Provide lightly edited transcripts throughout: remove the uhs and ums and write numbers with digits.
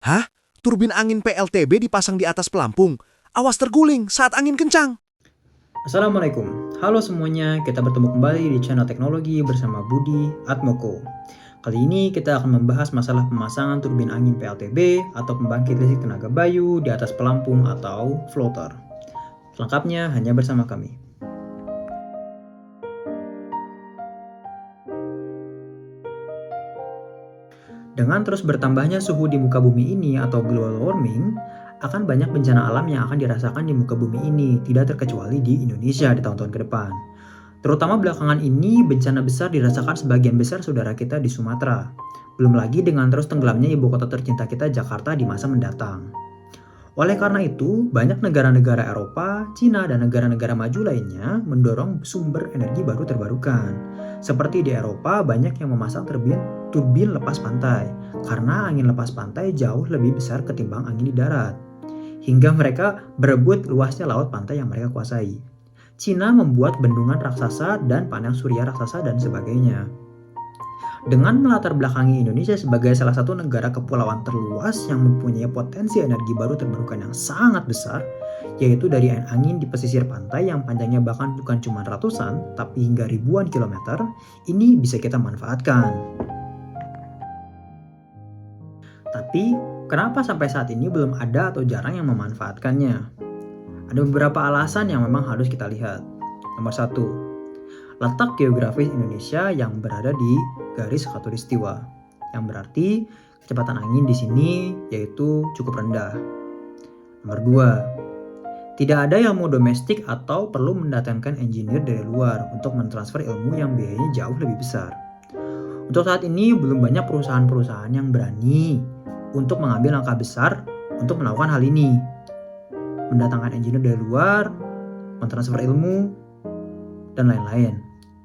Hah? Turbin angin PLTB dipasang di atas pelampung. Awas terguling saat angin kencang. Assalamualaikum, halo semuanya, kita bertemu kembali di channel teknologi bersama Budi Atmoko. Kali ini kita akan membahas masalah pemasangan turbin angin PLTB atau pembangkit listrik tenaga bayu di atas pelampung atau floater. Selengkapnya hanya bersama kami. Dengan terus bertambahnya suhu di muka bumi ini atau global warming, akan banyak bencana alam yang akan dirasakan di muka bumi ini, tidak terkecuali di Indonesia di tahun-tahun ke depan. Terutama belakangan ini, bencana besar dirasakan sebagian besar saudara kita di Sumatera. Belum lagi dengan terus tenggelamnya ibu kota tercinta kita, Jakarta, di masa mendatang. Oleh karena itu, banyak negara-negara Eropa, Cina, dan negara-negara maju lainnya mendorong sumber energi baru terbarukan. Seperti di Eropa, banyak yang memasang turbin lepas pantai, karena angin lepas pantai jauh lebih besar ketimbang angin di darat. Hingga mereka berebut luasnya laut pantai yang mereka kuasai. Cina membuat bendungan raksasa dan panel surya raksasa dan sebagainya. Dengan melatar belakangi Indonesia sebagai salah satu negara kepulauan terluas yang mempunyai potensi energi baru terbarukan yang sangat besar, yaitu dari angin di pesisir pantai yang panjangnya bahkan bukan cuma ratusan, tapi hingga ribuan kilometer, ini bisa kita manfaatkan. Tapi, kenapa sampai saat ini belum ada atau jarang yang memanfaatkannya? Ada beberapa alasan yang memang harus kita lihat. Nomor 1, letak geografis Indonesia yang berada di garis khatulistiwa, yang berarti kecepatan angin di sini yaitu cukup rendah. Nomor 2, tidak ada ilmu domestik atau perlu mendatangkan engineer dari luar untuk mentransfer ilmu yang biayanya jauh lebih besar. Untuk saat ini belum banyak perusahaan-perusahaan yang berani untuk mengambil langkah besar untuk melakukan hal ini. Mendatangkan engineer dari luar, mentransfer ilmu, dan lain-lain.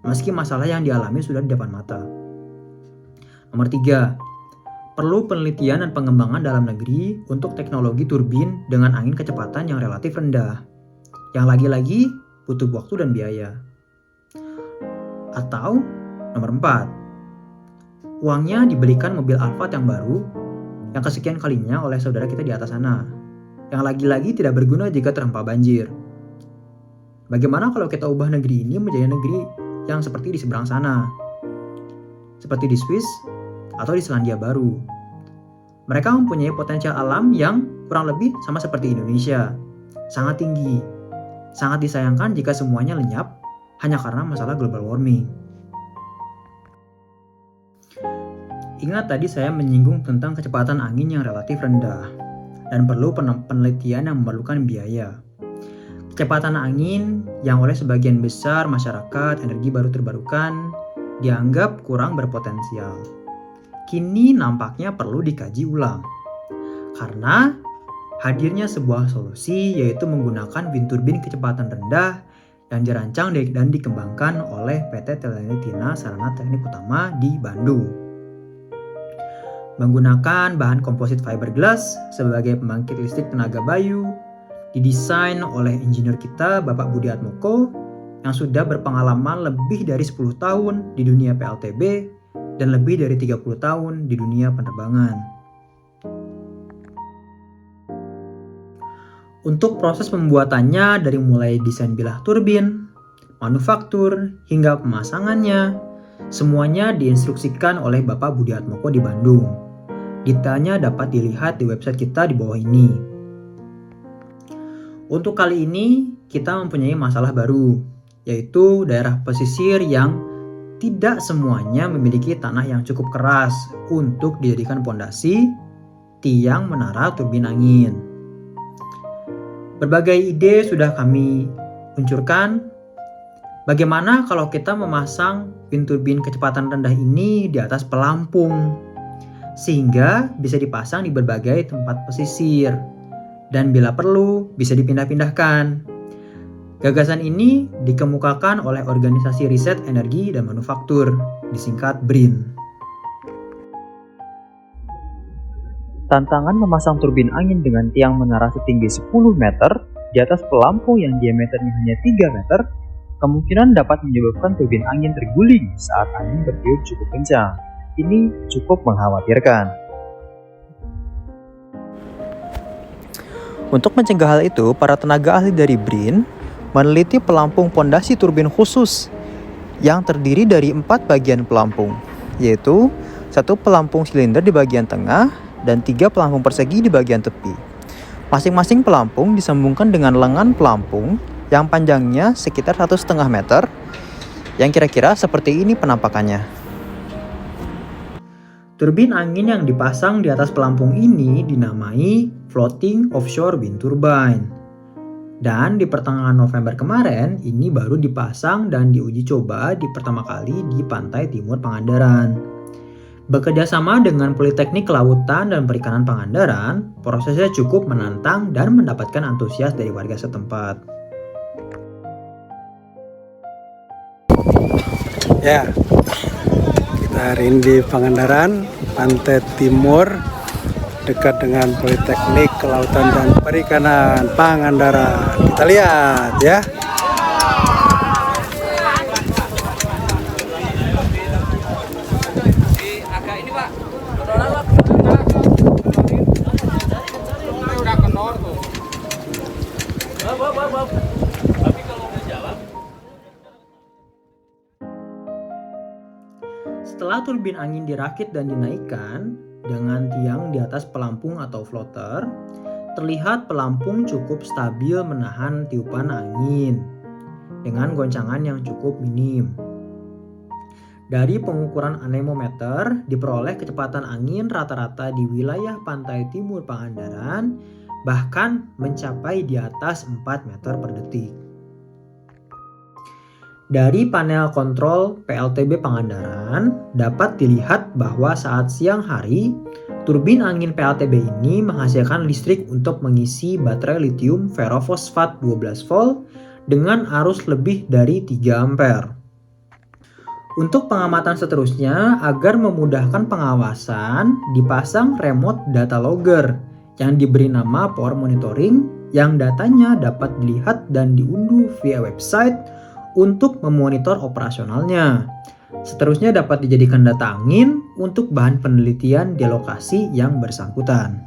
Meski masalah yang dialami sudah di depan mata. Nomor 3, perlu penelitian dan pengembangan dalam negeri untuk teknologi turbin dengan angin kecepatan yang relatif rendah. Yang lagi-lagi butuh waktu dan biaya. Atau nomor 4, uangnya dibelikan mobil Alphard yang baru yang kesekian kalinya oleh saudara kita di atas sana. Yang lagi-lagi tidak berguna jika terhempa banjir. Bagaimana kalau kita ubah negeri ini menjadi negeri yang seperti di seberang sana? Seperti di Swiss atau di Selandia Baru. Mereka mempunyai potensial alam yang kurang lebih sama seperti Indonesia. Sangat tinggi. Sangat disayangkan jika semuanya lenyap hanya karena masalah global warming. Ingat tadi saya menyinggung tentang kecepatan angin yang relatif rendah dan perlu penelitian yang memerlukan biaya. Kecepatan angin yang oleh sebagian besar masyarakat energi baru terbarukan dianggap kurang berpotensial. Kini nampaknya perlu dikaji ulang. Karena hadirnya sebuah solusi yaitu menggunakan wind turbin kecepatan rendah yang dirancang dan dikembangkan oleh PT Telenetina Sarana Teknik Utama di Bandung. Menggunakan bahan komposit fiberglass sebagai pembangkit listrik tenaga bayu, didesain oleh engineer kita Bapak Budi Atmoko yang sudah berpengalaman lebih dari 10 tahun di dunia PLTB dan lebih dari 30 tahun di dunia penerbangan. Untuk proses pembuatannya dari mulai desain bilah turbin, manufaktur, hingga pemasangannya, semuanya diinstruksikan oleh Bapak Budi Atmoko di Bandung. Detailnya dapat dilihat di website kita di bawah ini. Untuk kali ini, kita mempunyai masalah baru, yaitu daerah pesisir yang tidak semuanya memiliki tanah yang cukup keras untuk dijadikan pondasi, tiang, menara turbin angin. Berbagai ide sudah kami luncurkan. Bagaimana kalau kita memasang wind turbin kecepatan rendah ini di atas pelampung, sehingga bisa dipasang di berbagai tempat pesisir, dan bila perlu bisa dipindah-pindahkan. Gagasan ini dikemukakan oleh Organisasi Riset Energi dan Manufaktur, disingkat BRIN. Tantangan memasang turbin angin dengan tiang menara setinggi 10 meter di atas pelampung yang diameternya hanya 3 meter kemungkinan dapat menyebabkan turbin angin terguling saat angin bertiup cukup kencang. Ini cukup mengkhawatirkan. Untuk mencegah hal itu, para tenaga ahli dari BRIN meneliti pelampung pondasi turbin khusus yang terdiri dari 4 bagian pelampung, yaitu 1 pelampung silinder di bagian tengah dan 3 pelampung persegi di bagian tepi. Masing-masing pelampung disambungkan dengan lengan pelampung yang panjangnya sekitar 1,5 meter, yang kira-kira seperti ini penampakannya. Turbin angin yang dipasang di atas pelampung ini dinamai Floating Offshore Wind Turbine. Dan di pertengahan November kemarin, ini baru dipasang dan diuji coba pertama kali di pantai timur Pangandaran. Bekerja sama dengan Politeknik Kelautan dan Perikanan Pangandaran, prosesnya cukup menantang dan mendapatkan antusias dari warga setempat. Ya, kita hari ini di Pangandaran, pantai timur, dekat dengan Politeknik Kelautan dan Perikanan Pangandaran. Kita lihat ya. Setelah turbin angin dirakit dan dinaikkan dengan tiang di atas pelampung atau floater, terlihat pelampung cukup stabil menahan tiupan angin dengan goncangan yang cukup minim. Dari pengukuran anemometer diperoleh kecepatan angin rata-rata di wilayah pantai timur Pangandaran bahkan mencapai di atas 4 meter per detik. Dari panel kontrol PLTB Pangandaran dapat dilihat bahwa saat siang hari, turbin angin PLTB ini menghasilkan listrik untuk mengisi baterai litium ferrofosfat 12 volt dengan arus lebih dari 3 ampere. Untuk pengamatan seterusnya, agar memudahkan pengawasan, dipasang remote data logger yang diberi nama Power Monitoring yang datanya dapat dilihat dan diunduh via website untuk memonitor operasionalnya. Seterusnya dapat dijadikan data angin untuk bahan penelitian di lokasi yang bersangkutan.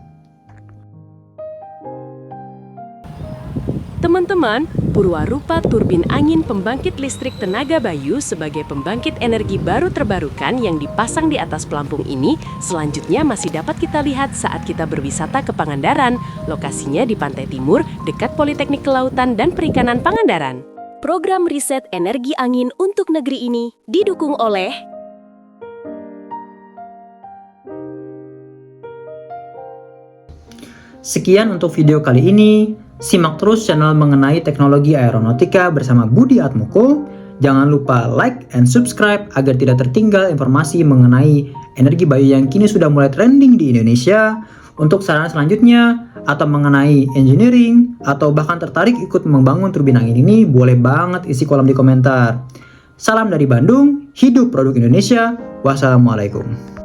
Teman-teman, Purwarupa turbin angin pembangkit listrik tenaga Bayu sebagai pembangkit energi baru terbarukan yang dipasang di atas pelampung ini selanjutnya masih dapat kita lihat saat kita berwisata ke Pangandaran. Lokasinya di pantai timur dekat Politeknik Kelautan dan Perikanan Pangandaran. Program riset energi angin untuk negeri ini didukung oleh Sekian untuk video kali ini. Simak terus channel mengenai teknologi aeronautika bersama Budi Atmoko. Jangan lupa like and subscribe agar tidak tertinggal informasi mengenai energi bayu yang kini sudah mulai trending di Indonesia. Untuk saran selanjutnya atau mengenai engineering atau bahkan tertarik ikut membangun turbin angin ini, boleh banget isi kolom di komentar. Salam dari Bandung, hidup produk Indonesia. Wassalamualaikum.